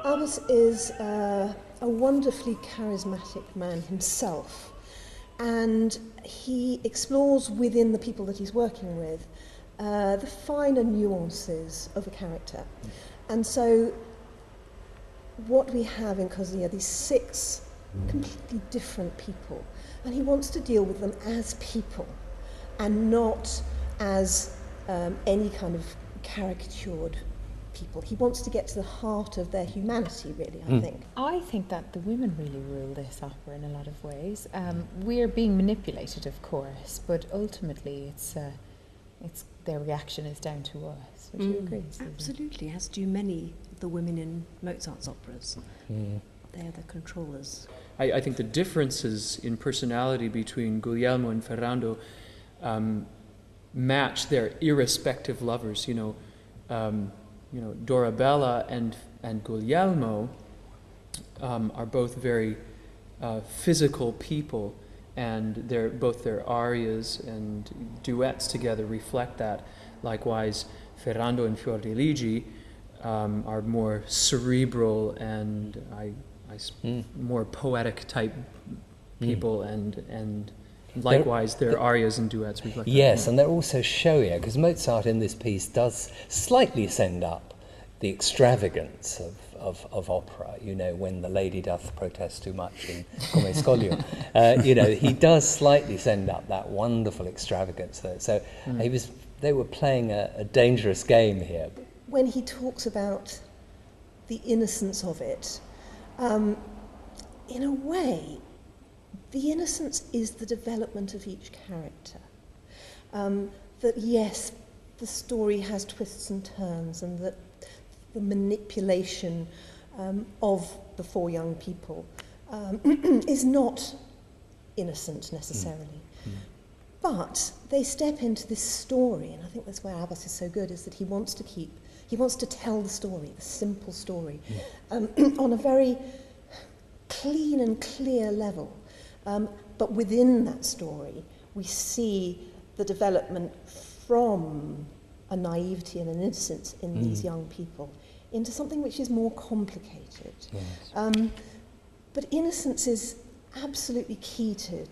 Abbas is a wonderfully charismatic man himself, and he explores within the people that he's working with the finer nuances of a character. And so what we have in Cosi are these 6 completely different people, and he wants to deal with them as people and not as any kind of caricatured people. He wants to get to the heart of their humanity, really, I think. I think that the women really rule this opera in a lot of ways. We're being manipulated, of course, but ultimately it's their reaction is down to us. Would you agree, Susan? Absolutely, as do many of the women in Mozart's operas. They're the controllers. I think the differences in personality between Guglielmo and Ferrando match their irrespective lovers. Dorabella and Guglielmo are both very physical people, and both their arias and duets together reflect that. Likewise, Ferrando and Fiordiligi are more cerebral and more poetic type people, and likewise their arias and duets reflect that. Yes, and they're also showier, because Mozart in this piece does slightly send up the extravagance of opera, when the lady doth protest too much in Come Scoglio. He does slightly send up that wonderful extravagance there. So they were playing a dangerous game here. When he talks about the innocence of it, in a way, the innocence is the development of each character. That yes, the story has twists and turns, and that the manipulation of the 4 young people is not innocent necessarily. But they step into this story, and I think that's where Abbas is so good, is that he wants to tell the story, the simple story, on a very clean and clear level. But within that story, we see the development from a naivety and an innocence in these young people into something which is more complicated. Yes. But innocence is absolutely key to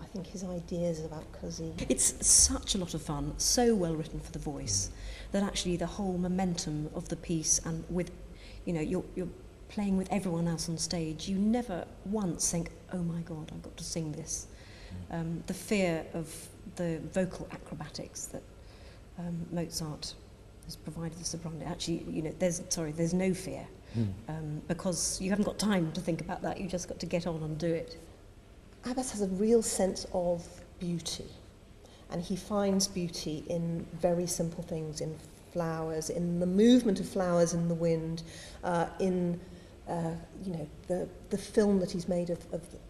I think, his ideas about Cosi. It's such a lot of fun, so well written for the voice, that actually the whole momentum of the piece, and with, you're playing with everyone else on stage, you never once think, oh my God, I've got to sing this. The fear of the vocal acrobatics that Mozart has provided the soprano. Actually, there's no fear, because you haven't got time to think about that. You just got to get on and do it. Abbas has a real sense of beauty, and he finds beauty in very simple things, in flowers, in the movement of flowers in the wind, in the film that he's made of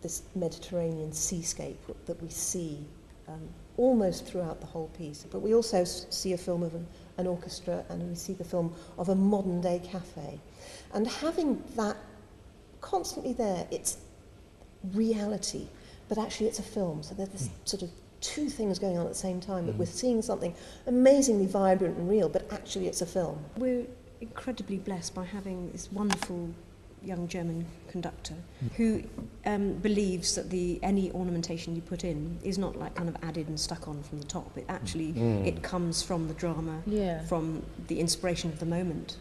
this Mediterranean seascape that we see almost throughout the whole piece. But we also see a film of an orchestra, and we see the film of a modern-day cafe. And having that constantly there, it's reality, but actually it's a film. So there's this sort of 2 things going on at the same time, that we're seeing something amazingly vibrant and real, but actually it's a film. We're incredibly blessed by having this wonderful young German conductor who believes that any ornamentation you put in is not like kind of added and stuck on from the top. It actually it comes from the drama, from the inspiration of the moment.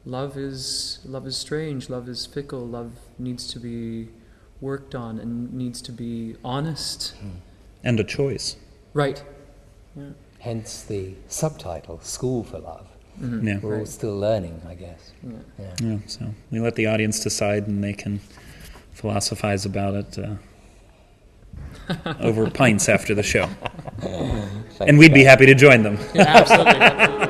Love is strange. Love is fickle. Love needs to be worked on and needs to be honest. And a choice. Right. Yeah. Hence the subtitle, School for Love. Yeah. We're all still learning, I guess. Yeah, so we let the audience decide, and they can philosophize about it over pints after the show. And we'd be happy to join them. Yeah, absolutely.